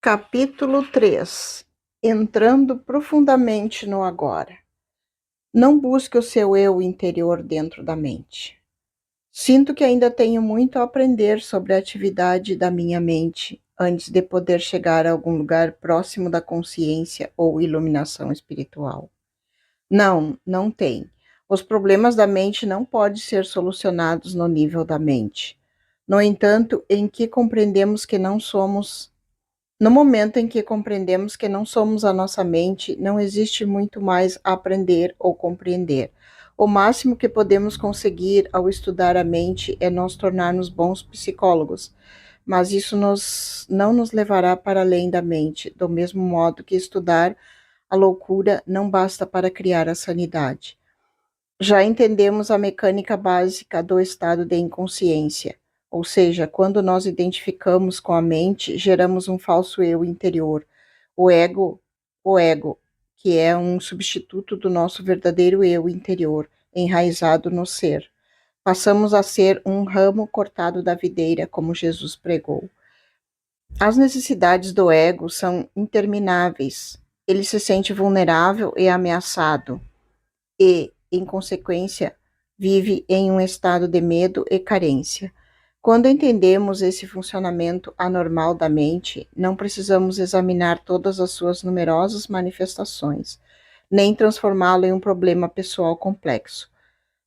Capítulo 3. Entrando profundamente no agora. Não busque o seu eu interior dentro da mente. Sinto que ainda tenho muito a aprender sobre a atividade da minha mente antes de poder chegar a algum lugar próximo da consciência ou iluminação espiritual. Não tem. Os problemas da mente não podem ser solucionados no nível da mente. No entanto, no momento em que compreendemos que não somos a nossa mente, não existe muito mais a aprender ou compreender. O máximo que podemos conseguir ao estudar a mente é nos tornarmos bons psicólogos, mas isso não nos levará para além da mente, do mesmo modo que estudar a loucura não basta para criar a sanidade. Já entendemos a mecânica básica do estado de inconsciência, ou seja, quando nós identificamos com a mente, geramos um falso eu interior, o ego, que é um substituto do nosso verdadeiro eu interior, enraizado no ser. Passamos a ser um ramo cortado da videira, como Jesus pregou. As necessidades do ego são intermináveis. Ele se sente vulnerável e ameaçado e, em consequência, vive em um estado de medo e carência. Quando entendemos esse funcionamento anormal da mente, não precisamos examinar todas as suas numerosas manifestações, nem transformá-lo em um problema pessoal complexo.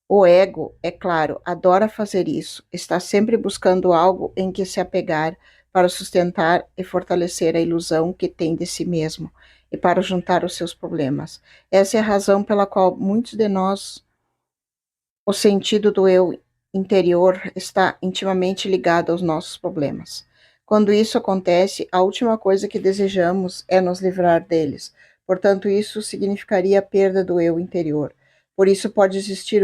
O ego, é claro, adora fazer isso, está sempre buscando algo em que se apegar para sustentar e fortalecer a ilusão que tem de si mesmo e para juntar os seus problemas. Essa é a razão pela qual muitos de nós, o sentido do eu interior está intimamente ligado aos nossos problemas. Quando isso acontece, a última coisa que desejamos é nos livrar deles. Portanto, isso significaria a perda do eu interior. Por isso pode existir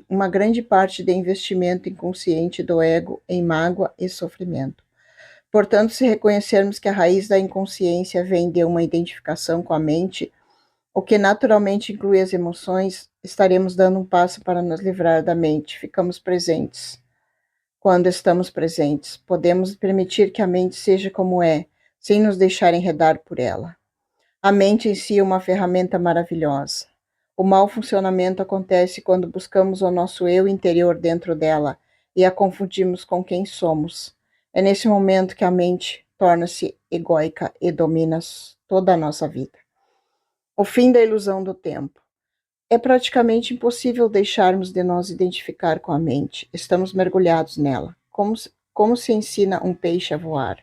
uma grande parte de investimento inconsciente do ego em mágoa e sofrimento. Portanto, se reconhecermos que a raiz da inconsciência vem de uma identificação com a mente, o que naturalmente inclui as emoções, estaremos dando um passo para nos livrar da mente. Ficamos presentes. Quando estamos presentes, podemos permitir que a mente seja como é, sem nos deixar enredar por ela. A mente em si é uma ferramenta maravilhosa. O mau funcionamento acontece quando buscamos o nosso eu interior dentro dela e a confundimos com quem somos. É nesse momento que a mente torna-se egóica e domina toda a nossa vida. O fim da ilusão do tempo. É praticamente impossível deixarmos de nos identificar com a mente. Estamos mergulhados nela, como se ensina um peixe a voar.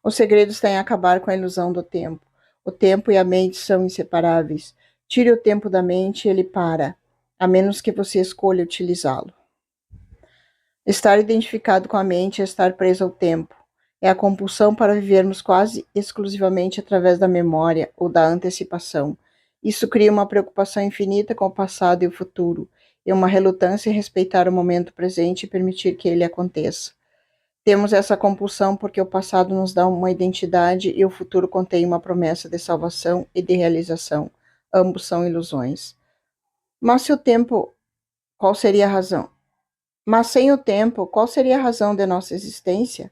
O segredo está em acabar com a ilusão do tempo. O tempo e a mente são inseparáveis. Tire o tempo da mente e ele para, a menos que você escolha utilizá-lo. Estar identificado com a mente é estar preso ao tempo. É a compulsão para vivermos quase exclusivamente através da memória ou da antecipação. Isso cria uma preocupação infinita com o passado e o futuro, e uma relutância em respeitar o momento presente e permitir que ele aconteça. Temos essa compulsão porque o passado nos dá uma identidade e o futuro contém uma promessa de salvação e de realização. Ambos são ilusões. Mas se o tempo, qual seria a razão? Mas sem o tempo, qual seria a razão de nossa existência?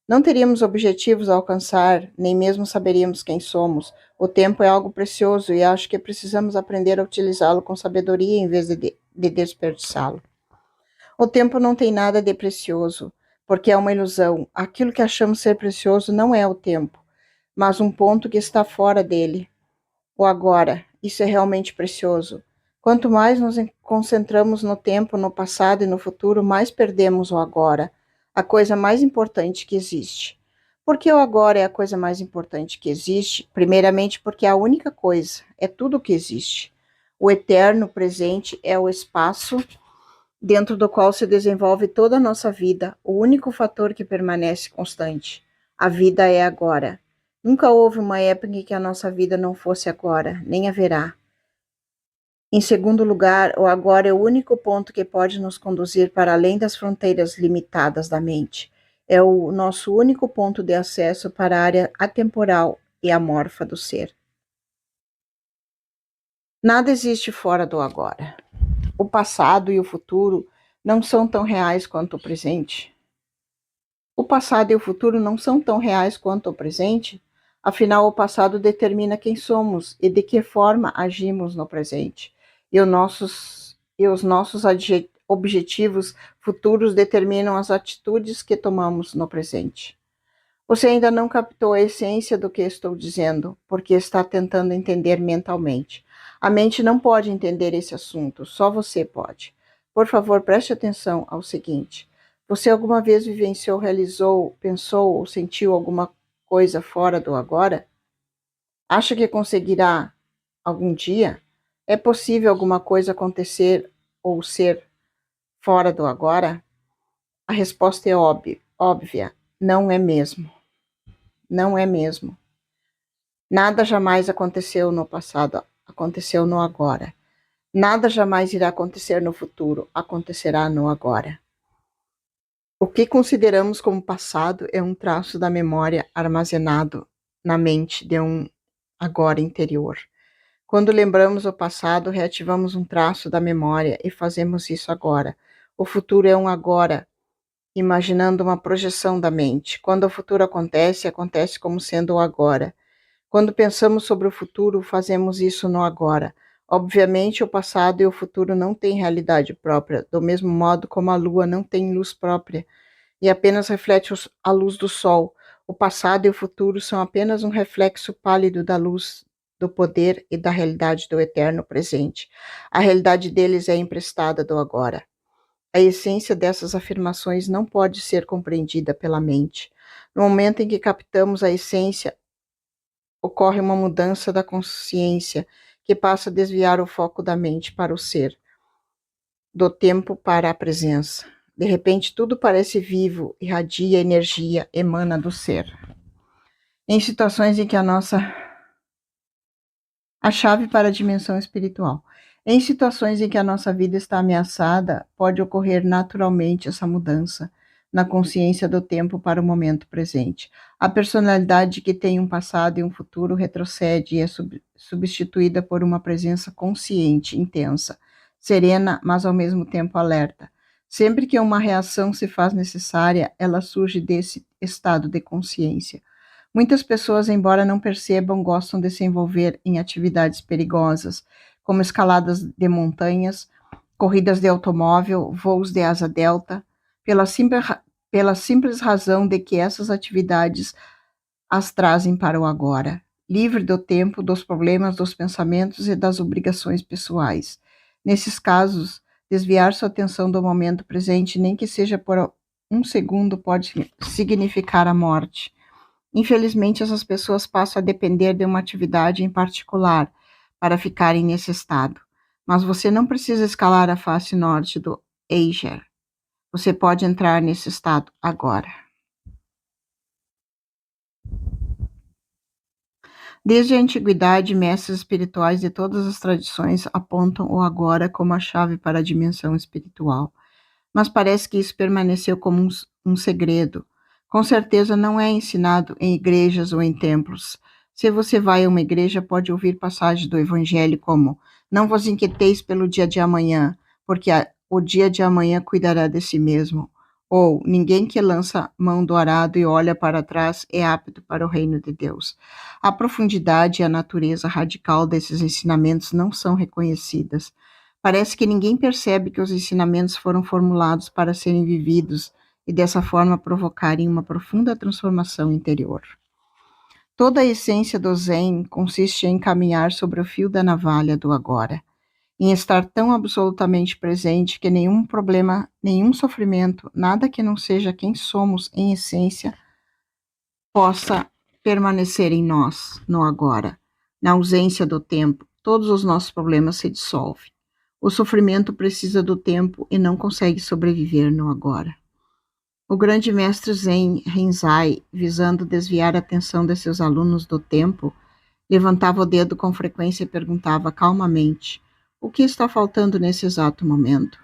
Não teríamos objetivos a alcançar, nem mesmo saberíamos quem somos. O tempo é algo precioso e acho que precisamos aprender a utilizá-lo com sabedoria em vez de desperdiçá-lo. O tempo não tem nada de precioso, porque é uma ilusão. Aquilo que achamos ser precioso não é o tempo, mas um ponto que está fora dele. O agora, isso é realmente precioso. Quanto mais nos concentramos no tempo, no passado e no futuro, mais perdemos o agora, a coisa mais importante que existe. Por que o agora é a coisa mais importante que existe? Primeiramente, porque é a única coisa, é tudo o que existe. O eterno presente é o espaço dentro do qual se desenvolve toda a nossa vida, o único fator que permanece constante. A vida é agora. Nunca houve uma época em que a nossa vida não fosse agora, nem haverá. Em segundo lugar, o agora é o único ponto que pode nos conduzir para além das fronteiras limitadas da mente. É o nosso único ponto de acesso para a área atemporal e amorfa do ser. Nada existe fora do agora. O passado e o futuro não são tão reais quanto o presente. O passado e o futuro não são tão reais quanto o presente? Afinal, o passado determina quem somos e de que forma agimos no presente. E os nossos objetivos futuros determinam as atitudes que tomamos no presente. Você ainda não captou a essência do que estou dizendo, porque está tentando entender mentalmente. A mente não pode entender esse assunto, só você pode. Por favor, preste atenção ao seguinte: você alguma vez vivenciou, realizou, pensou ou sentiu alguma coisa fora do agora? Acha que conseguirá algum dia? É possível alguma coisa acontecer ou ser fora do agora? A resposta é óbvia. Não é mesmo. Não é mesmo. Nada jamais aconteceu no passado, aconteceu no agora. Nada jamais irá acontecer no futuro, acontecerá no agora. O que consideramos como passado é um traço da memória armazenado na mente de um agora interior. Quando lembramos o passado, reativamos um traço da memória e fazemos isso agora. O futuro é um agora, imaginando uma projeção da mente. Quando o futuro acontece, acontece como sendo o agora. Quando pensamos sobre o futuro, fazemos isso no agora. Obviamente, o passado e o futuro não têm realidade própria, do mesmo modo como a lua não tem luz própria e apenas reflete a luz do sol. O passado e o futuro são apenas um reflexo pálido da luz do poder e da realidade do eterno presente. A realidade deles é emprestada do agora. A essência dessas afirmações não pode ser compreendida pela mente. No momento em que captamos a essência, ocorre uma mudança da consciência que passa a desviar o foco da mente para o ser, do tempo para a presença. De repente, tudo parece vivo, irradia energia, emana do ser. Em situações em que a chave para a dimensão espiritual. Em situações em que a nossa vida está ameaçada, pode ocorrer naturalmente essa mudança na consciência do tempo para o momento presente. A personalidade que tem um passado e um futuro retrocede e é substituída por uma presença consciente, intensa, serena, mas ao mesmo tempo alerta. Sempre que uma reação se faz necessária, ela surge desse estado de consciência. Muitas pessoas, embora não percebam, gostam de se envolver em atividades perigosas, como escaladas de montanhas, corridas de automóvel, voos de asa delta, pela simples razão de que essas atividades as trazem para o agora, livre do tempo, dos problemas, dos pensamentos e das obrigações pessoais. Nesses casos, desviar sua atenção do momento presente, nem que seja por um segundo, pode significar a morte. Infelizmente, essas pessoas passam a depender de uma atividade em particular para ficarem nesse estado. Mas você não precisa escalar a face norte do Eiger. Você pode entrar nesse estado agora. Desde a antiguidade, mestres espirituais de todas as tradições apontam o agora como a chave para a dimensão espiritual. Mas parece que isso permaneceu como um segredo. Com certeza não é ensinado em igrejas ou em templos. Se você vai a uma igreja, pode ouvir passagens do Evangelho como: não vos inquieteis pelo dia de amanhã, porque o dia de amanhã cuidará de si mesmo. Ou, ninguém que lança mão do arado e olha para trás é apto para o reino de Deus. A profundidade e a natureza radical desses ensinamentos não são reconhecidas. Parece que ninguém percebe que os ensinamentos foram formulados para serem vividos e dessa forma provocarem uma profunda transformação interior. Toda a essência do Zen consiste em caminhar sobre o fio da navalha do agora, em estar tão absolutamente presente que nenhum problema, nenhum sofrimento, nada que não seja quem somos em essência, possa permanecer em nós, no agora. Na ausência do tempo, todos os nossos problemas se dissolvem. O sofrimento precisa do tempo e não consegue sobreviver no agora. O grande mestre Zen Rinzai, visando desviar a atenção de seus alunos do tempo, levantava o dedo com frequência e perguntava calmamente: o que está faltando nesse exato momento?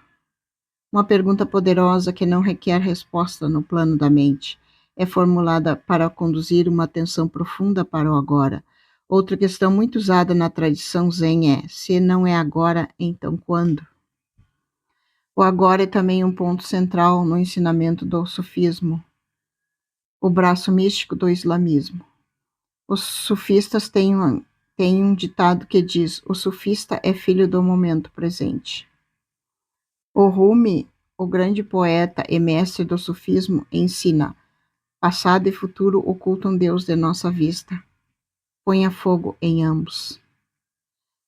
Uma pergunta poderosa que não requer resposta no plano da mente. É formulada para conduzir uma atenção profunda para o agora. Outra questão muito usada na tradição Zen é: se não é agora, então quando? O agora é também um ponto central no ensinamento do sufismo. o braço místico do islamismo. Os sufistas têm um ditado que diz: o sufista é filho do momento presente. O Rumi, o grande poeta e mestre do sufismo, ensina: passado e futuro ocultam Deus de nossa vista. Ponha fogo em ambos.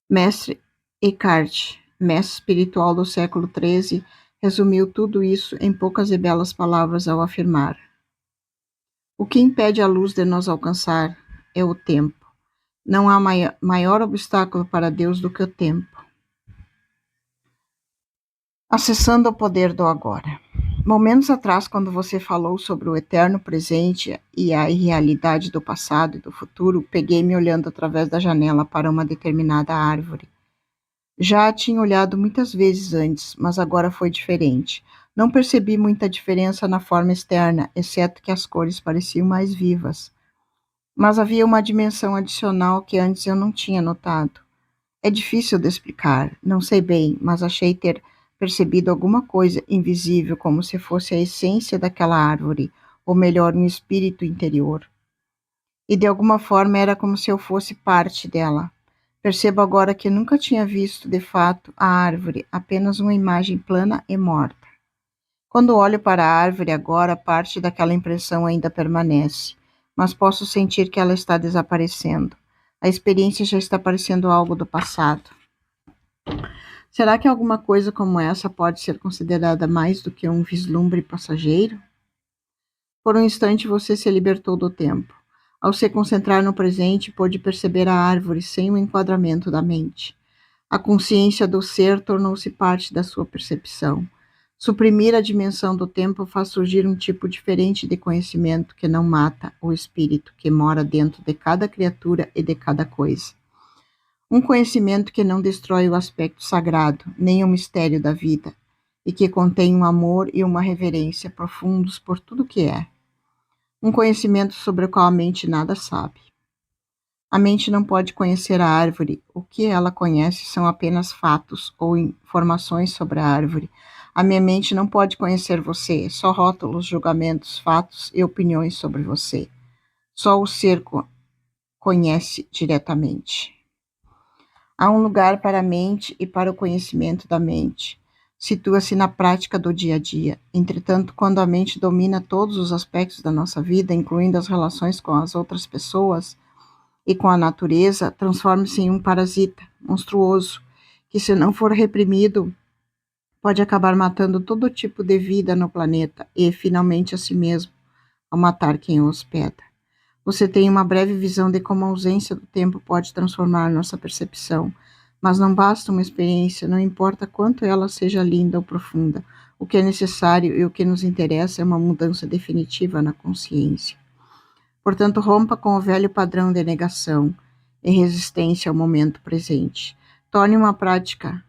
Mestre Eckhart, mestre espiritual do século XIII, resumiu tudo isso em poucas e belas palavras ao afirmar: o que impede a luz de nos alcançar é o tempo. Não há maior obstáculo para Deus do que o tempo. Acessando o poder do agora. Momentos atrás, quando você falou sobre o eterno presente e a irrealidade do passado e do futuro, peguei-me olhando através da janela para uma determinada árvore. Já a tinha olhado muitas vezes antes, mas agora foi diferente. Não percebi muita diferença na forma externa, exceto que as cores pareciam mais vivas. Mas havia uma dimensão adicional que antes eu não tinha notado. É difícil de explicar, não sei bem, mas achei ter percebido alguma coisa invisível, como se fosse a essência daquela árvore, ou melhor, um espírito interior. E de alguma forma era como se eu fosse parte dela. Percebo agora que nunca tinha visto de fato a árvore, apenas uma imagem plana e morta. Quando olho para a árvore agora, parte daquela impressão ainda permanece, mas posso sentir que ela está desaparecendo. A experiência já está parecendo algo do passado. Será que alguma coisa como essa pode ser considerada mais do que um vislumbre passageiro? Por um instante você se libertou do tempo. Ao se concentrar no presente, pôde perceber a árvore sem o enquadramento da mente. A consciência do ser tornou-se parte da sua percepção. Suprimir a dimensão do tempo faz surgir um tipo diferente de conhecimento que não mata o espírito que mora dentro de cada criatura e de cada coisa. Um conhecimento que não destrói o aspecto sagrado, nem o mistério da vida, e que contém um amor e uma reverência profundos por tudo que é. Um conhecimento sobre o qual a mente nada sabe. A mente não pode conhecer a árvore. O que ela conhece são apenas fatos ou informações sobre a árvore. A minha mente não pode conhecer você, só rótulos, julgamentos, fatos e opiniões sobre você. Só o ser conhece diretamente. Há um lugar para a mente e para o conhecimento da mente. Situa-se na prática do dia a dia. Entretanto, quando a mente domina todos os aspectos da nossa vida, incluindo as relações com as outras pessoas e com a natureza, transforma-se em um parasita monstruoso, que, se não for reprimido, pode acabar matando todo tipo de vida no planeta e, finalmente, a si mesmo, ao matar quem o hospeda. Você tem uma breve visão de como a ausência do tempo pode transformar nossa percepção, mas não basta uma experiência, não importa quanto ela seja linda ou profunda. O que é necessário e o que nos interessa é uma mudança definitiva na consciência. Portanto, rompa com o velho padrão de negação e resistência ao momento presente. Torne uma prática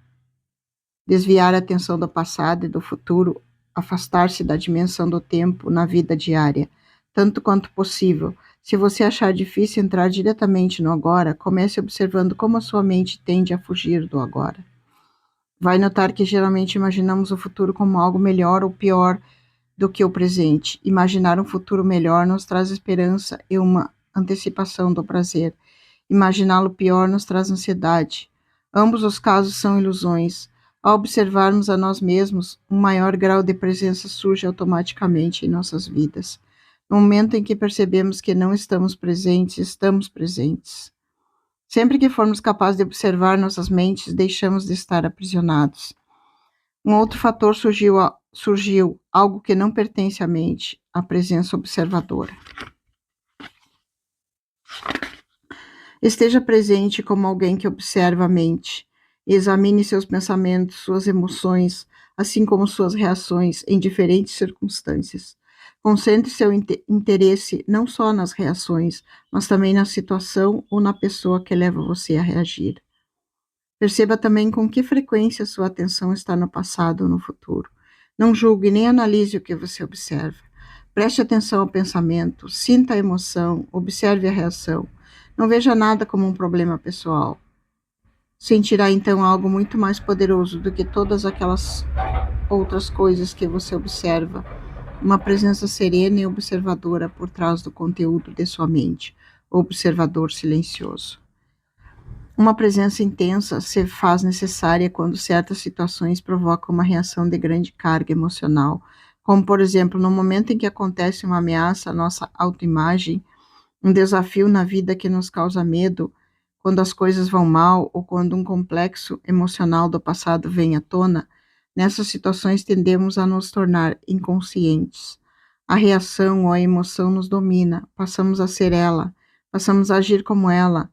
desviar a atenção do passado e do futuro, afastar-se da dimensão do tempo na vida diária, tanto quanto possível. Se você achar difícil entrar diretamente no agora, comece observando como a sua mente tende a fugir do agora. Vai notar que geralmente imaginamos o futuro como algo melhor ou pior do que o presente. Imaginar um futuro melhor nos traz esperança e uma antecipação do prazer. Imaginá-lo pior nos traz ansiedade. Ambos os casos são ilusões. Ao observarmos a nós mesmos, um maior grau de presença surge automaticamente em nossas vidas. No momento em que percebemos que não estamos presentes, estamos presentes. Sempre que formos capazes de observar nossas mentes, deixamos de estar aprisionados. Um outro fator surgiu, algo que não pertence à mente, a presença observadora. Esteja presente como alguém que observa a mente. Examine seus pensamentos, suas emoções, assim como suas reações em diferentes circunstâncias. Concentre seu interesse não só nas reações, mas também na situação ou na pessoa que leva você a reagir. Perceba também com que frequência sua atenção está no passado ou no futuro. Não julgue nem analise o que você observa. Preste atenção ao pensamento, sinta a emoção, observe a reação. Não veja nada como um problema pessoal. Sentirá então algo muito mais poderoso do que todas aquelas outras coisas que você observa uma presença serena e observadora por trás do conteúdo de sua mente, observador silencioso. Uma presença intensa se faz necessária quando certas situações provocam uma reação de grande carga emocional, como, por exemplo, no momento em que acontece uma ameaça à nossa autoimagem, um desafio na vida que nos causa medo, quando as coisas vão mal ou quando um complexo emocional do passado vem à tona. Nessas situações tendemos a nos tornar inconscientes. A reação ou a emoção nos domina, passamos a ser ela, passamos a agir como ela,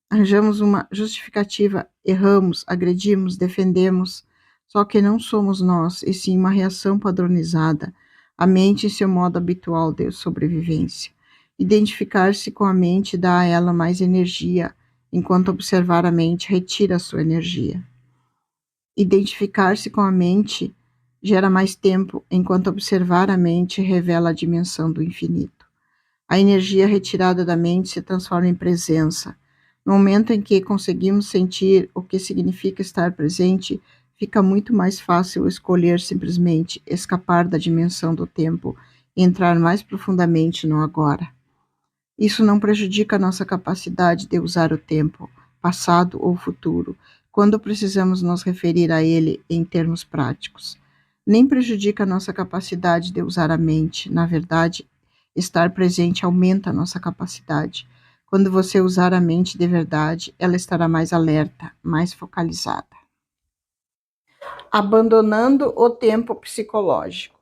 arranjamos uma justificativa, erramos, agredimos, defendemos, só que não somos nós, e sim uma reação padronizada, a mente em seu modo habitual de sobrevivência. Identificar-se com a mente dá a ela mais energia, enquanto observar a mente retira a sua energia. Identificar-se com a mente gera mais tempo, enquanto observar a mente revela a dimensão do infinito. A energia retirada da mente se transforma em presença. No momento em que conseguimos sentir o que significa estar presente, fica muito mais fácil escolher simplesmente escapar da dimensão do tempo e entrar mais profundamente no agora. Isso não prejudica a nossa capacidade de usar o tempo, passado ou futuro, quando precisamos nos referir a ele em termos práticos. Nem prejudica a nossa capacidade de usar a mente. Na verdade, estar presente aumenta a nossa capacidade. Quando você usar a mente de verdade, ela estará mais alerta, mais focalizada. Abandonando o tempo psicológico.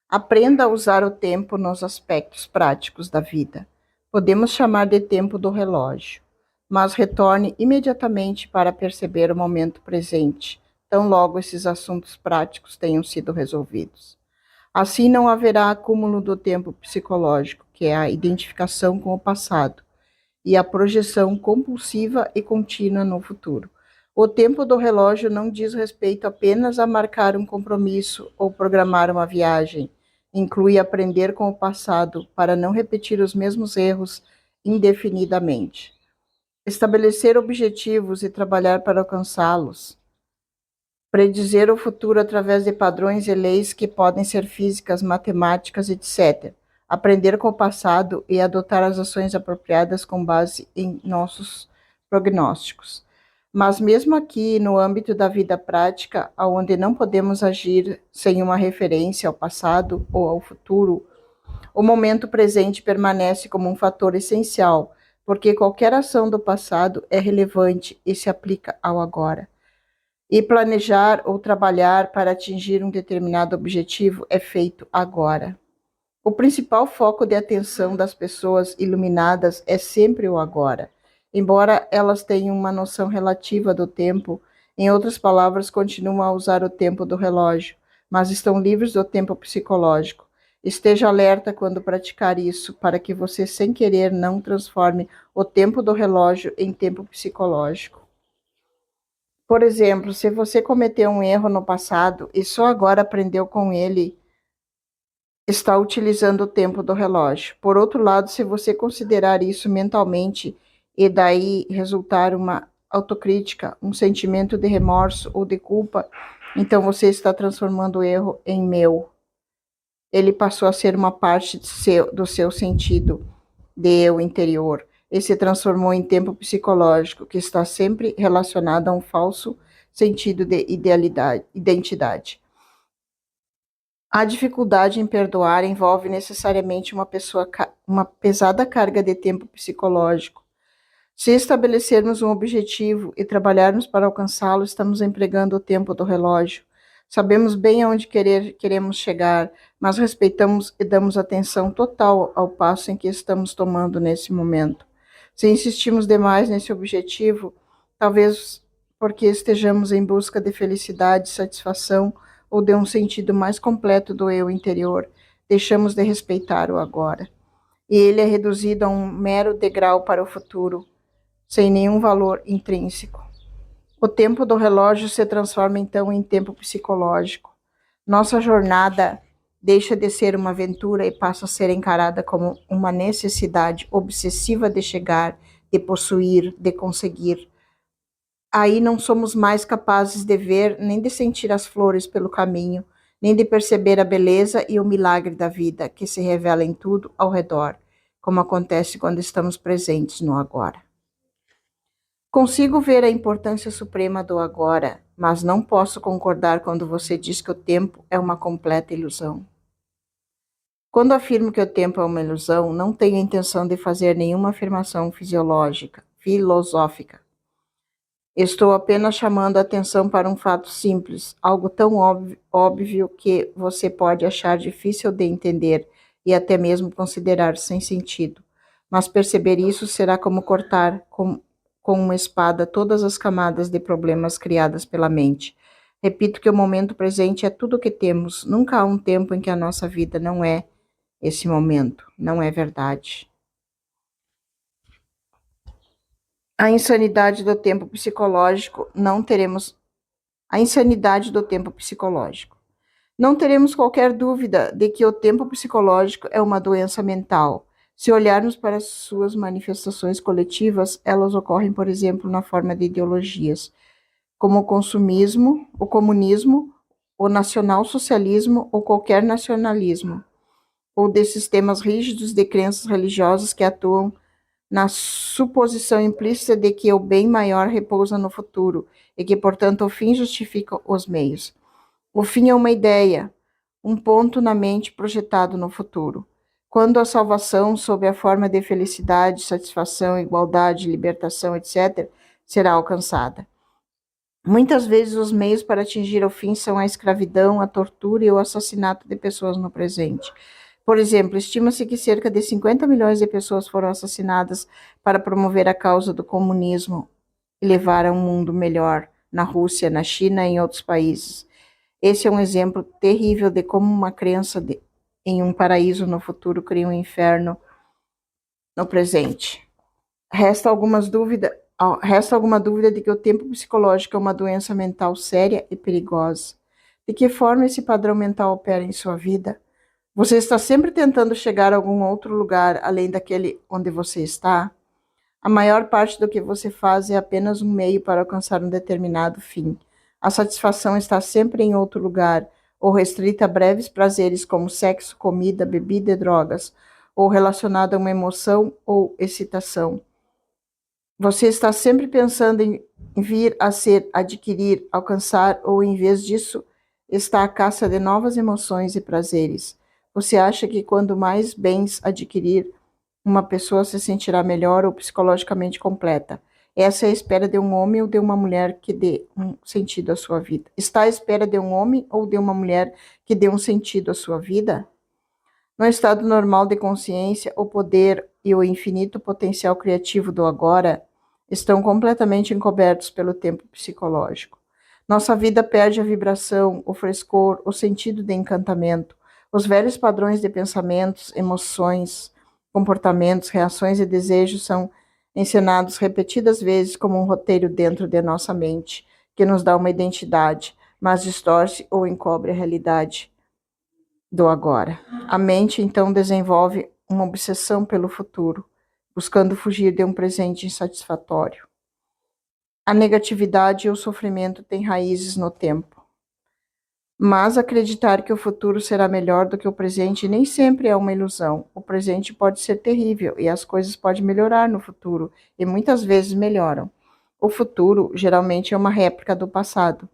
Aprenda a usar o tempo nos aspectos práticos da vida. Podemos chamar de tempo do relógio, mas retorne imediatamente para perceber o momento presente, tão logo esses assuntos práticos tenham sido resolvidos. Assim não haverá acúmulo do tempo psicológico, que é a identificação com o passado, e a projeção compulsiva e contínua no futuro. O tempo do relógio não diz respeito apenas a marcar um compromisso ou programar uma viagem. Inclui aprender com o passado para não repetir os mesmos erros indefinidamente. Estabelecer objetivos e trabalhar para alcançá-los. Predizer o futuro através de padrões e leis que podem ser físicas, matemáticas, etc. Aprender com o passado e adotar as ações apropriadas com base em nossos prognósticos. Mas mesmo aqui, no âmbito da vida prática, onde não podemos agir sem uma referência ao passado ou ao futuro, o momento presente permanece como um fator essencial, porque qualquer ação do passado é relevante e se aplica ao agora. E planejar ou trabalhar para atingir um determinado objetivo é feito agora. O principal foco de atenção das pessoas iluminadas é sempre o agora. Embora elas tenham uma noção relativa do tempo, em outras palavras, continuam a usar o tempo do relógio, mas estão livres do tempo psicológico. Esteja alerta quando praticar isso, para que você, sem querer, não transforme o tempo do relógio em tempo psicológico. Por exemplo, se você cometeu um erro no passado e só agora aprendeu com ele, está utilizando o tempo do relógio. Por outro lado, se você considerar isso mentalmente e daí resultar uma autocrítica, um sentimento de remorso ou de culpa, então você está transformando o erro em meu. Ele passou a ser uma parte do seu sentido de eu interior e se transformou em tempo psicológico, que está sempre relacionado a um falso sentido de identidade. A dificuldade em perdoar envolve necessariamente uma pesada carga de tempo psicológico. Se estabelecermos um objetivo e trabalharmos para alcançá-lo, estamos empregando o tempo do relógio. Sabemos bem aonde queremos chegar, mas respeitamos e damos atenção total ao passo em que estamos tomando nesse momento. Se insistimos demais nesse objetivo, talvez porque estejamos em busca de felicidade, satisfação ou de um sentido mais completo do eu interior, deixamos de respeitar o agora. E ele é reduzido a um mero degrau para o futuro, sem nenhum valor intrínseco. O tempo do relógio se transforma então em tempo psicológico. Nossa jornada deixa de ser uma aventura e passa a ser encarada como uma necessidade obsessiva de chegar, de possuir, de conseguir. Aí não somos mais capazes de ver nem de sentir as flores pelo caminho, nem de perceber a beleza e o milagre da vida que se revela em tudo ao redor, como acontece quando estamos presentes no agora. Consigo ver a importância suprema do agora, mas não posso concordar quando você diz que o tempo é uma completa ilusão. Quando afirmo que o tempo é uma ilusão, não tenho a intenção de fazer nenhuma afirmação filosófica. Estou apenas chamando a atenção para um fato simples, algo tão óbvio que você pode achar difícil de entender e até mesmo considerar sem sentido. Mas perceber isso será como cortar com uma espada todas as camadas de problemas criadas pela mente. Repito que o momento presente é tudo o que temos. Nunca há um tempo em que a nossa vida não é esse momento. Não é verdade. A insanidade do tempo psicológico, não teremos a insanidade do tempo psicológico. Não teremos qualquer dúvida de que o tempo psicológico é uma doença mental. Se olharmos para suas manifestações coletivas, elas ocorrem, por exemplo, na forma de ideologias, como o consumismo, o comunismo, o nacionalsocialismo ou qualquer nacionalismo, ou de sistemas rígidos de crenças religiosas que atuam na suposição implícita de que o bem maior repousa no futuro e que, portanto, o fim justifica os meios. O fim é uma ideia, um ponto na mente projetado no futuro. Quando a salvação, sob a forma de felicidade, satisfação, igualdade, libertação, etc., será alcançada. Muitas vezes os meios para atingir o fim são a escravidão, a tortura e o assassinato de pessoas no presente. Por exemplo, estima-se que cerca de 50 milhões de pessoas foram assassinadas para promover a causa do comunismo e levar a um mundo melhor na Rússia, na China e em outros países. Esse é um exemplo terrível de como uma crença em um paraíso no futuro cria um inferno no presente. Resta alguma dúvida de que o tempo psicológico é uma doença mental séria e perigosa. De que forma esse padrão mental opera em sua vida? Você está sempre tentando chegar a algum outro lugar além daquele onde você está? A maior parte do que você faz é apenas um meio para alcançar um determinado fim. A satisfação está sempre em outro lugar, ou restrita a breves prazeres como sexo, comida, bebida e drogas, ou relacionada a uma emoção ou excitação. Você está sempre pensando em vir a ser, adquirir, alcançar, ou em vez disso, está à caça de novas emoções e prazeres. Você acha que quando mais bens adquirir, uma pessoa se sentirá melhor ou psicologicamente completa. Essa é a espera de um homem ou de uma mulher que dê um sentido à sua vida. Está à espera de um homem ou de uma mulher que dê um sentido à sua vida? No estado normal de consciência, o poder e o infinito potencial criativo do agora estão completamente encobertos pelo tempo psicológico. Nossa vida perde a vibração, o frescor, o sentido de encantamento. Os velhos padrões de pensamentos, emoções, comportamentos, reações e desejos são encenados repetidas vezes como um roteiro dentro de nossa mente, que nos dá uma identidade, mas distorce ou encobre a realidade do agora. A mente, então, desenvolve uma obsessão pelo futuro, buscando fugir de um presente insatisfatório. A negatividade e o sofrimento têm raízes no tempo. Mas acreditar que o futuro será melhor do que o presente nem sempre é uma ilusão. O presente pode ser terrível e as coisas podem melhorar no futuro, e muitas vezes melhoram. O futuro geralmente é uma réplica do passado.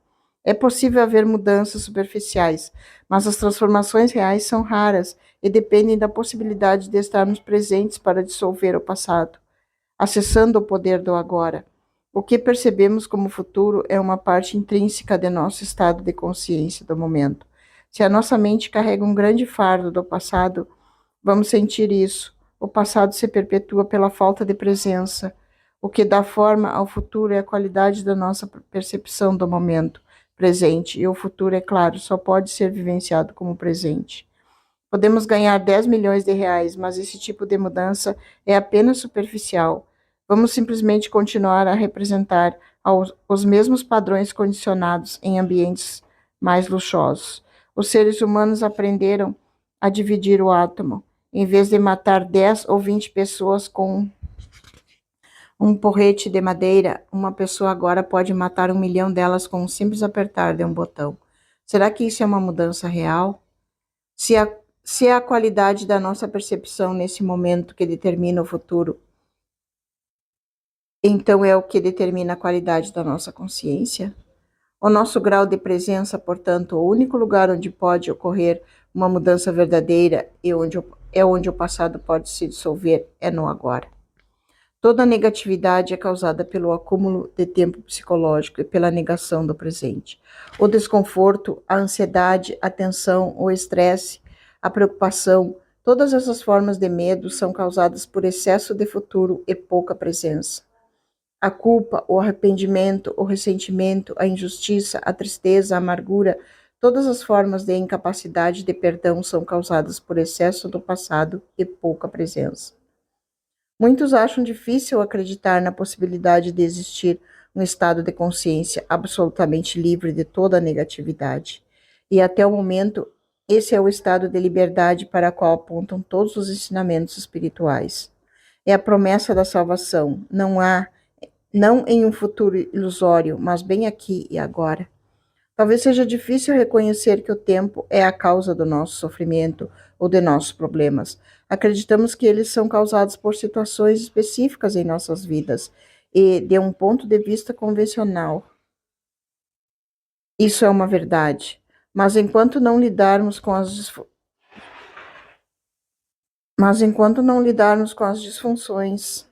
É possível haver mudanças superficiais, mas as transformações reais são raras e dependem da possibilidade de estarmos presentes para dissolver o passado, acessando o poder do agora. O que percebemos como futuro é uma parte intrínseca de nosso estado de consciência do momento. Se a nossa mente carrega um grande fardo do passado, vamos sentir isso. O passado se perpetua pela falta de presença. O que dá forma ao futuro é a qualidade da nossa percepção do momento presente, e o futuro, é claro, só pode ser vivenciado como presente. Podemos ganhar 10 milhões de reais, mas esse tipo de mudança é apenas superficial. Vamos simplesmente continuar a representar os mesmos padrões condicionados em ambientes mais luxuosos. Os seres humanos aprenderam a dividir o átomo. Em vez de matar 10 ou 20 pessoas com um porrete de madeira, uma pessoa agora pode matar 1 milhão delas com um simples apertar de um botão. Será que isso é uma mudança real? Se é a qualidade da nossa percepção nesse momento que determina o futuro, então é o que determina a qualidade da nossa consciência? O nosso grau de presença, portanto, o único lugar onde pode ocorrer uma mudança verdadeira e onde o passado pode se dissolver é no agora. Toda negatividade é causada pelo acúmulo de tempo psicológico e pela negação do presente. O desconforto, a ansiedade, a tensão, o estresse, a preocupação, todas essas formas de medo são causadas por excesso de futuro e pouca presença. A culpa, o arrependimento, o ressentimento, a injustiça, a tristeza, a amargura, todas as formas de incapacidade de perdão são causadas por excesso do passado e pouca presença. Muitos acham difícil acreditar na possibilidade de existir um estado de consciência absolutamente livre de toda a negatividade. E até o momento, esse é o estado de liberdade para o qual apontam todos os ensinamentos espirituais. É a promessa da salvação, não em um futuro ilusório, mas bem aqui e agora. Talvez seja difícil reconhecer que o tempo é a causa do nosso sofrimento ou de nossos problemas. Acreditamos que eles são causados por situações específicas em nossas vidas e, de um ponto de vista convencional, isso é uma verdade. Mas enquanto não lidarmos com as disfunções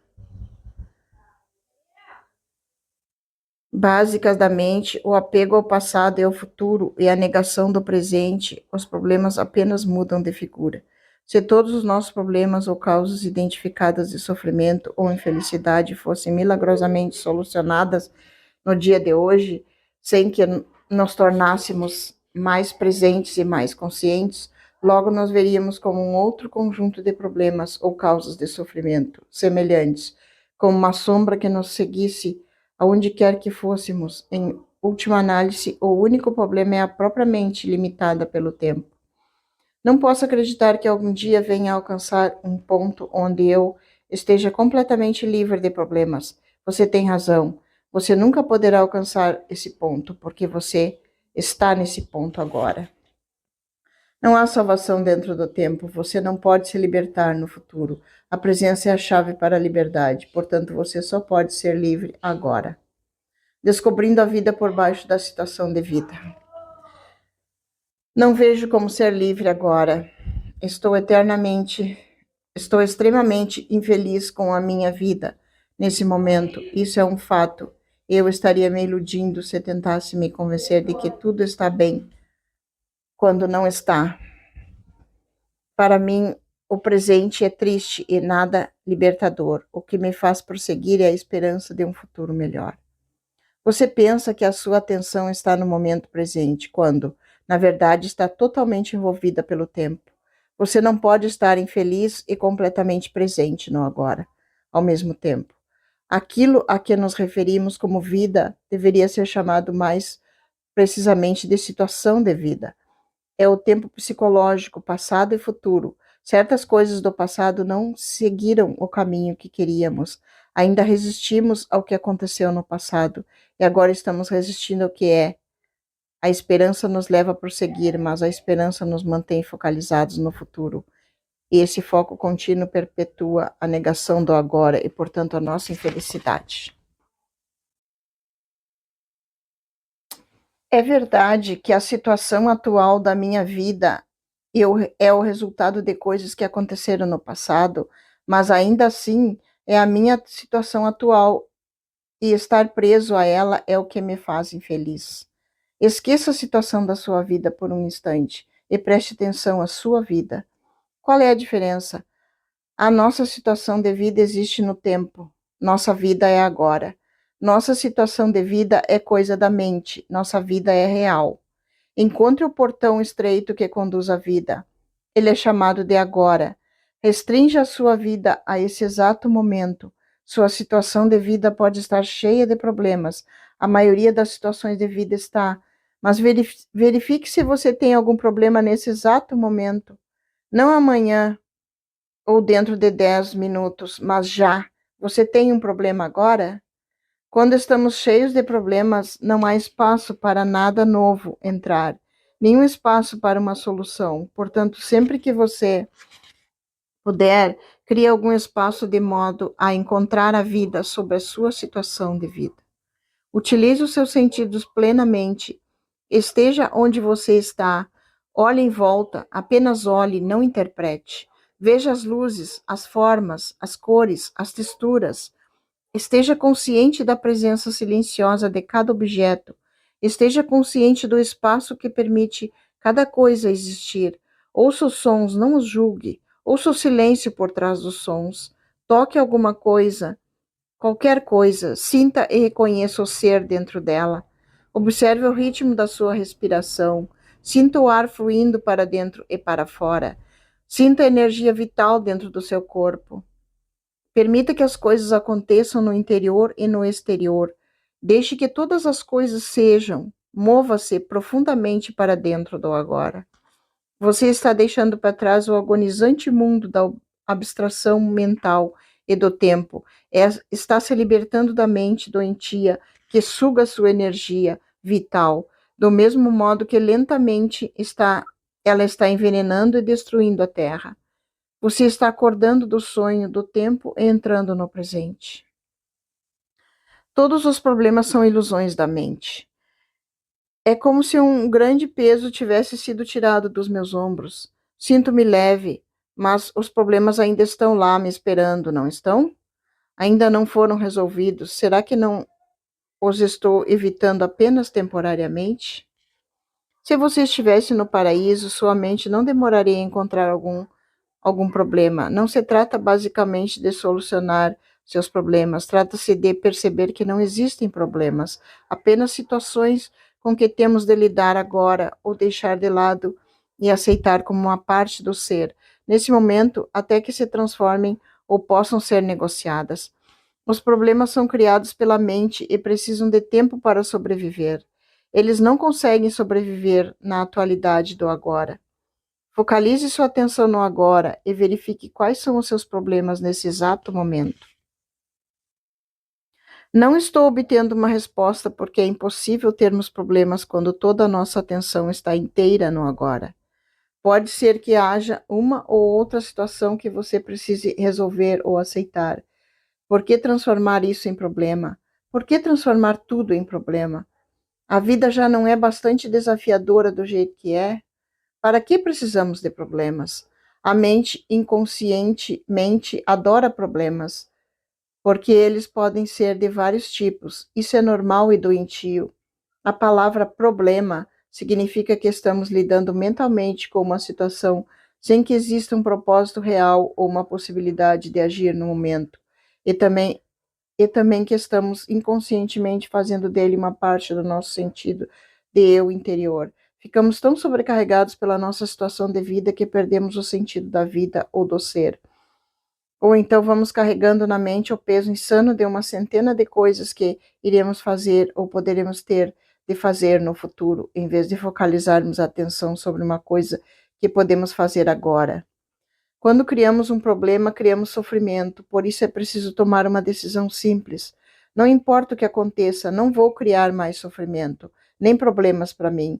básicas da mente, o apego ao passado e ao futuro e a negação do presente, os problemas apenas mudam de figura. Se todos os nossos problemas ou causas identificadas de sofrimento ou infelicidade fossem milagrosamente solucionadas no dia de hoje, sem que nos tornássemos mais presentes e mais conscientes, logo nós veríamos como um outro conjunto de problemas ou causas de sofrimento semelhantes, como uma sombra que nos seguisse aonde quer que fôssemos. Em última análise, o único problema é a própria mente limitada pelo tempo. Não posso acreditar que algum dia venha a alcançar um ponto onde eu esteja completamente livre de problemas. Você tem razão. Você nunca poderá alcançar esse ponto, porque você está nesse ponto agora. Não há salvação dentro do tempo. Você não pode se libertar no futuro. A presença é a chave para a liberdade. Portanto, você só pode ser livre agora. Descobrindo a vida por baixo da situação de vida. Não vejo como ser livre agora. Estou extremamente infeliz com a minha vida nesse momento. Isso é um fato. Eu estaria me iludindo se tentasse me convencer de que tudo está bem quando não está. Para mim, o presente é triste e nada libertador. O que me faz prosseguir é a esperança de um futuro melhor. Você pensa que a sua atenção está no momento presente, quando, na verdade, está totalmente envolvida pelo tempo. Você não pode estar infeliz e completamente presente no agora, ao mesmo tempo. Aquilo a que nos referimos como vida deveria ser chamado mais precisamente de situação de vida. É o tempo psicológico, passado e futuro. Certas coisas do passado não seguiram o caminho que queríamos. Ainda resistimos ao que aconteceu no passado e agora estamos resistindo ao que é. A esperança nos leva a prosseguir, mas a esperança nos mantém focalizados no futuro. E esse foco contínuo perpetua a negação do agora e, portanto, a nossa infelicidade. É verdade que a situação atual da minha vida é o resultado de coisas que aconteceram no passado, mas ainda assim é a minha situação atual e estar preso a ela é o que me faz infeliz. Esqueça a situação da sua vida por um instante e preste atenção à sua vida. Qual é a diferença? A nossa situação de vida existe no tempo. Nossa vida é agora. Nossa situação de vida é coisa da mente. Nossa vida é real. Encontre o portão estreito que conduz à vida. Ele é chamado de agora. Restrinja a sua vida a esse exato momento. Sua situação de vida pode estar cheia de problemas. A maioria das situações de vida está. Mas verifique se você tem algum problema nesse exato momento. Não amanhã ou dentro de 10 minutos, mas já. Você tem um problema agora? Quando estamos cheios de problemas, não há espaço para nada novo entrar. nenhum espaço para uma solução. Portanto, sempre que você puder, crie algum espaço de modo a encontrar a vida sob a sua situação de vida. Utilize os seus sentidos plenamente. Esteja onde você está. Olhe em volta, apenas olhe, não interprete. Veja as luzes, as formas, as cores, as texturas. Esteja consciente da presença silenciosa de cada objeto. Esteja consciente do espaço que permite cada coisa existir. Ouça os sons, não os julgue. Ouça o silêncio por trás dos sons. Toque alguma coisa, qualquer coisa. Sinta e reconheça o ser dentro dela. Observe o ritmo da sua respiração. Sinta o ar fluindo para dentro e para fora. Sinta a energia vital dentro do seu corpo. Permita que as coisas aconteçam no interior e no exterior. Deixe que todas as coisas sejam. Mova-se profundamente para dentro do agora. Você está deixando para trás o agonizante mundo da abstração mental e do tempo. Está se libertando da mente doentia que suga sua energia vital, do mesmo modo que lentamente ela está envenenando e destruindo a Terra. Você está acordando do sonho do tempo e entrando no presente. Todos os problemas são ilusões da mente. É como se um grande peso tivesse sido tirado dos meus ombros. Sinto-me leve, mas os problemas ainda estão lá me esperando, não estão? Ainda não foram resolvidos. Será que não os estou evitando apenas temporariamente? Se você estivesse no paraíso, sua mente não demoraria a encontrar algum problema. Não se trata basicamente de solucionar seus problemas, trata-se de perceber que não existem problemas, apenas situações com que temos de lidar agora ou deixar de lado e aceitar como uma parte do ser, nesse momento, até que se transformem ou possam ser negociadas. Os problemas são criados pela mente e precisam de tempo para sobreviver. Eles não conseguem sobreviver na atualidade do agora. Focalize sua atenção no agora e verifique quais são os seus problemas nesse exato momento. Não estou obtendo uma resposta porque é impossível termos problemas quando toda a nossa atenção está inteira no agora. Pode ser que haja uma ou outra situação que você precise resolver ou aceitar. Por que transformar isso em problema? Por que transformar tudo em problema? A vida já não é bastante desafiadora do jeito que é? Para que precisamos de problemas? A mente inconscientemente adora problemas, porque eles podem ser de vários tipos. Isso é normal e doentio. A palavra problema significa que estamos lidando mentalmente com uma situação sem que exista um propósito real ou uma possibilidade de agir no momento. E também que estamos inconscientemente fazendo dele uma parte do nosso sentido de eu interior. Ficamos tão sobrecarregados pela nossa situação de vida que perdemos o sentido da vida ou do ser. Ou então vamos carregando na mente o peso insano de uma centena de coisas que iremos fazer ou poderemos ter de fazer no futuro, em vez de focalizarmos a atenção sobre uma coisa que podemos fazer agora. Quando criamos um problema, criamos sofrimento, por isso é preciso tomar uma decisão simples. Não importa o que aconteça, não vou criar mais sofrimento, nem problemas para mim.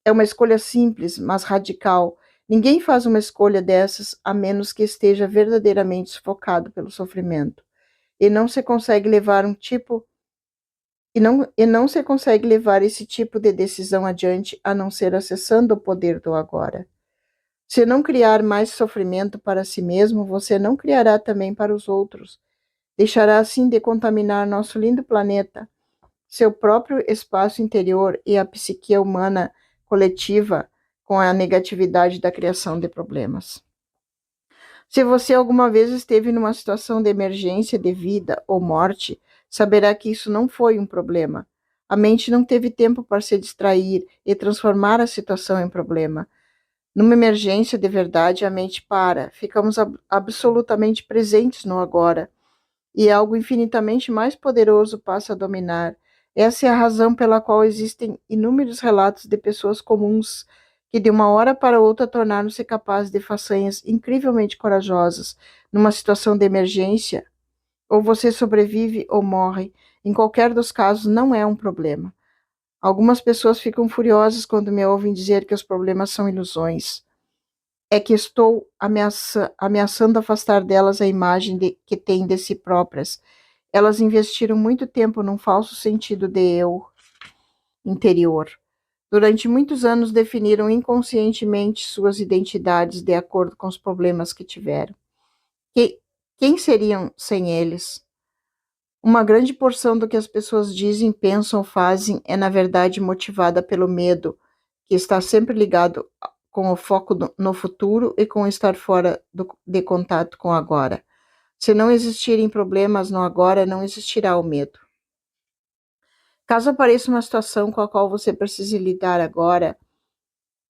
É uma escolha simples, mas radical. Ninguém faz uma escolha dessas a menos que esteja verdadeiramente sufocado pelo sofrimento. E não se consegue levar não se consegue levar esse tipo de decisão adiante a não ser acessando o poder do agora. Se não criar mais sofrimento para si mesmo, você não criará também para os outros. Deixará assim de contaminar nosso lindo planeta, seu próprio espaço interior e a psique humana coletiva com a negatividade da criação de problemas. Se você alguma vez esteve numa situação de emergência de vida ou morte, saberá que isso não foi um problema. A mente não teve tempo para se distrair e transformar a situação em problema. Numa emergência de verdade, a mente para. Ficamos absolutamente presentes no agora. E algo infinitamente mais poderoso passa a dominar. Essa é a razão pela qual existem inúmeros relatos de pessoas comuns que de uma hora para outra tornaram-se capazes de façanhas incrivelmente corajosas numa situação de emergência. Ou você sobrevive ou morre. Em qualquer dos casos, não é um problema. Algumas pessoas ficam furiosas quando me ouvem dizer que os problemas são ilusões. É que estou ameaçando afastar delas a imagem que têm de si próprias. Elas investiram muito tempo num falso sentido de eu interior. Durante muitos anos definiram inconscientemente suas identidades de acordo com os problemas que tiveram. Que, quem seriam sem eles? Uma grande porção do que as pessoas dizem, pensam ou fazem é, na verdade, motivada pelo medo, que está sempre ligado com o foco no futuro e com estar fora de contato com o agora. Se não existirem problemas no agora, não existirá o medo. Caso apareça uma situação com a qual você precise lidar agora,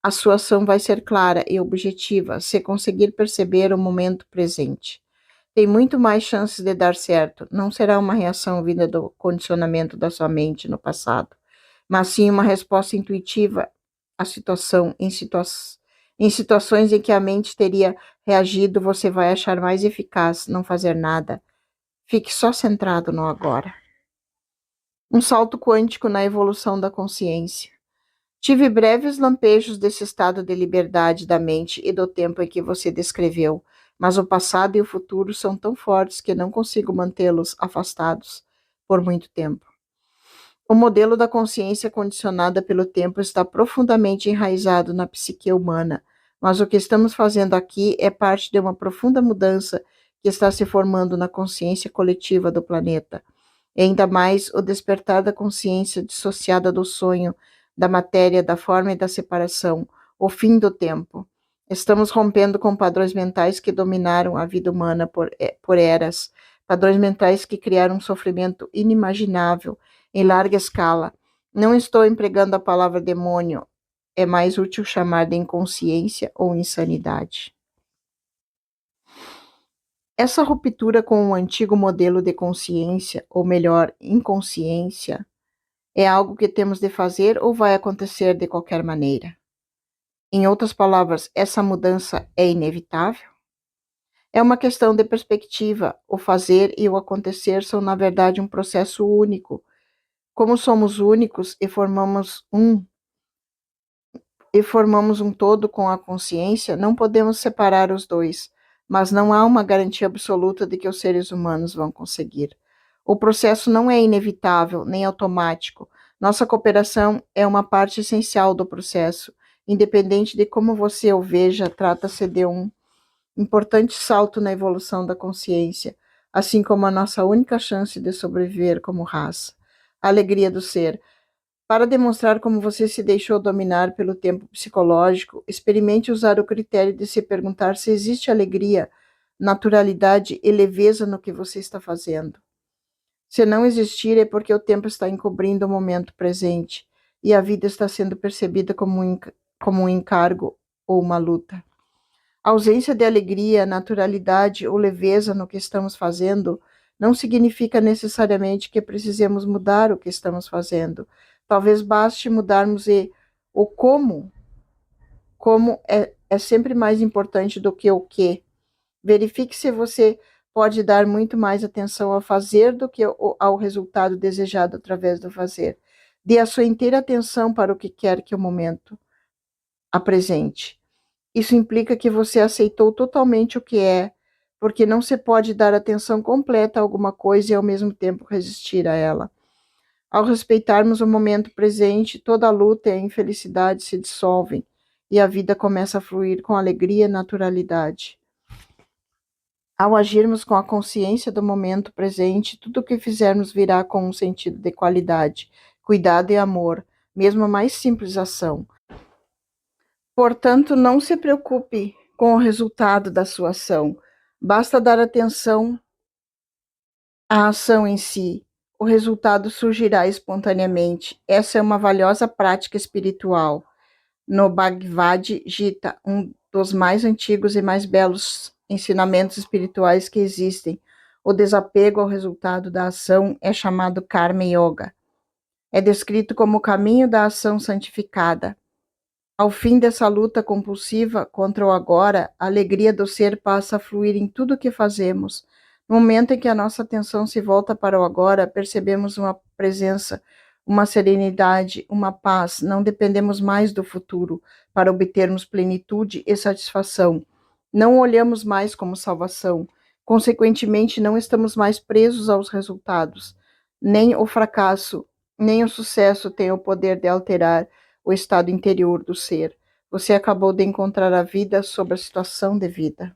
a sua ação vai ser clara e objetiva se conseguir perceber o momento presente. Tem muito mais chances de dar certo. Não será uma reação vinda do condicionamento da sua mente no passado, mas sim uma resposta intuitiva à situação. Em situações em que a mente teria reagido, você vai achar mais eficaz não fazer nada. Fique só centrado no agora. Um salto quântico na evolução da consciência. Tive breves lampejos desse estado de liberdade da mente e do tempo em que você descreveu, mas o passado e o futuro são tão fortes que não consigo mantê-los afastados por muito tempo. O modelo da consciência condicionada pelo tempo está profundamente enraizado na psique humana, mas o que estamos fazendo aqui é parte de uma profunda mudança que está se formando na consciência coletiva do planeta. E ainda mais o despertar da consciência dissociada do sonho, da matéria, da forma e da separação, o fim do tempo. Estamos rompendo com padrões mentais que dominaram a vida humana por eras, padrões mentais que criaram um sofrimento inimaginável em larga escala. Não estou empregando a palavra demônio, é mais útil chamar de inconsciência ou insanidade. Essa ruptura com o antigo modelo de consciência, ou melhor, inconsciência, é algo que temos de fazer ou vai acontecer de qualquer maneira? Em outras palavras, essa mudança é inevitável? É uma questão de perspectiva. O fazer e o acontecer são, na verdade, um processo único. Como somos únicos e formamos um todo com a consciência, não podemos separar os dois, mas não há uma garantia absoluta de que os seres humanos vão conseguir. O processo não é inevitável nem automático. Nossa cooperação é uma parte essencial do processo. Independente de como você o veja, trata-se de um importante salto na evolução da consciência, assim como a nossa única chance de sobreviver como raça. A alegria do ser. Para demonstrar como você se deixou dominar pelo tempo psicológico, experimente usar o critério de se perguntar se existe alegria, naturalidade e leveza no que você está fazendo. Se não existir, é porque o tempo está encobrindo o momento presente e a vida está sendo percebida como um encargo ou uma luta. A ausência de alegria, naturalidade ou leveza no que estamos fazendo não significa necessariamente que precisemos mudar o que estamos fazendo. Talvez baste mudarmos o como. Como é sempre mais importante do que o que. Verifique se você pode dar muito mais atenção ao fazer do que ao resultado desejado através do fazer. Dê a sua inteira atenção para o que quer que o momento apresente. Isso implica que você aceitou totalmente o que é, porque não se pode dar atenção completa a alguma coisa e ao mesmo tempo resistir a ela. Ao respeitarmos o momento presente, toda a luta e a infelicidade se dissolvem e a vida começa a fluir com alegria e naturalidade. Ao agirmos com a consciência do momento presente, tudo o que fizermos virá com um sentido de qualidade, cuidado e amor, mesmo a mais simples ação. Portanto, não se preocupe com o resultado da sua ação. Basta dar atenção à ação em si. O resultado surgirá espontaneamente. Essa é uma valiosa prática espiritual. No Bhagavad Gita, um dos mais antigos e mais belos ensinamentos espirituais que existem, o desapego ao resultado da ação é chamado Karma Yoga. É descrito como o caminho da ação santificada. Ao fim dessa luta compulsiva contra o agora, a alegria do ser passa a fluir em tudo o que fazemos. No momento em que a nossa atenção se volta para o agora, percebemos uma presença, uma serenidade, uma paz. Não dependemos mais do futuro para obtermos plenitude e satisfação. Não olhamos mais como salvação. Consequentemente, não estamos mais presos aos resultados. Nem o fracasso, nem o sucesso têm o poder de alterar o estado interior do ser. Você acabou de encontrar a vida sob a situação de vida.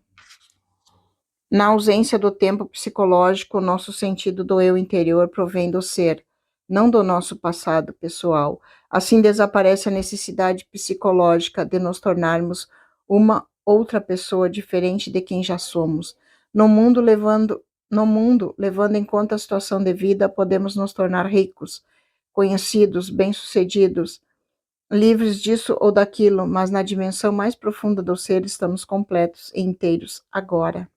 Na ausência do tempo psicológico, o nosso sentido do eu interior provém do ser, não do nosso passado pessoal. Assim desaparece a necessidade psicológica de nos tornarmos uma outra pessoa diferente de quem já somos. No mundo, levando em conta a situação de vida, podemos nos tornar ricos, conhecidos, bem-sucedidos, livres disso ou daquilo, mas na dimensão mais profunda do ser estamos completos e inteiros agora.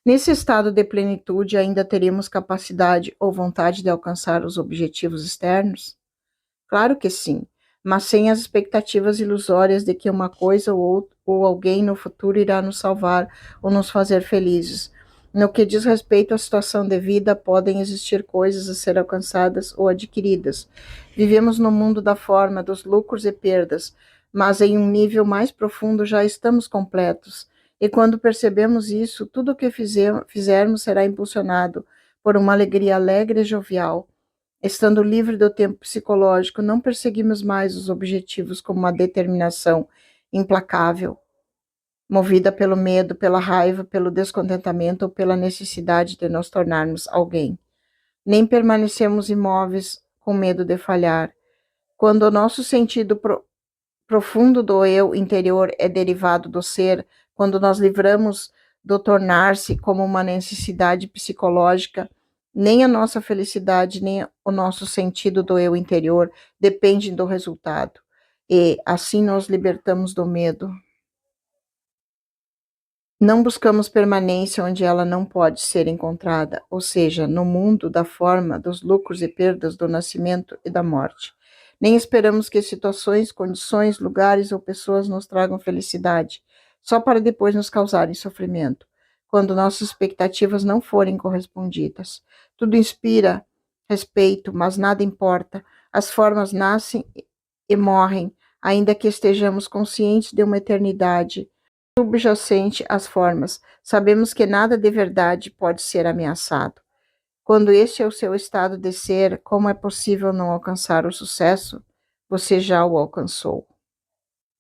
Nesse estado de plenitude, ainda teríamos capacidade ou vontade de alcançar os objetivos externos? Claro que sim, mas sem as expectativas ilusórias de que uma coisa ou alguém no futuro irá nos salvar ou nos fazer felizes. No que diz respeito à situação de vida, podem existir coisas a ser alcançadas ou adquiridas. Vivemos no mundo da forma, dos lucros e perdas, mas em um nível mais profundo já estamos completos. E quando percebemos isso, tudo o que fizermos será impulsionado por uma alegria alegre e jovial. Estando livre do tempo psicológico, não perseguimos mais os objetivos com uma determinação implacável, movida pelo medo, pela raiva, pelo descontentamento ou pela necessidade de nos tornarmos alguém. Nem permanecemos imóveis com medo de falhar. Quando o nosso sentido profundo do eu interior é derivado do ser, quando nós livramos do tornar-se como uma necessidade psicológica, nem a nossa felicidade, nem o nosso sentido do eu interior dependem do resultado. E assim nos libertamos do medo. Não buscamos permanência onde ela não pode ser encontrada, ou seja, no mundo da forma, dos lucros e perdas do nascimento e da morte. Nem esperamos que situações, condições, lugares ou pessoas nos tragam felicidade, só para depois nos causarem sofrimento, quando nossas expectativas não forem correspondidas. Tudo inspira respeito, mas nada importa. As formas nascem e morrem, ainda que estejamos conscientes de uma eternidade subjacente às formas. Sabemos que nada de verdade pode ser ameaçado. Quando este é o seu estado de ser, como é possível não alcançar o sucesso? Você já o alcançou.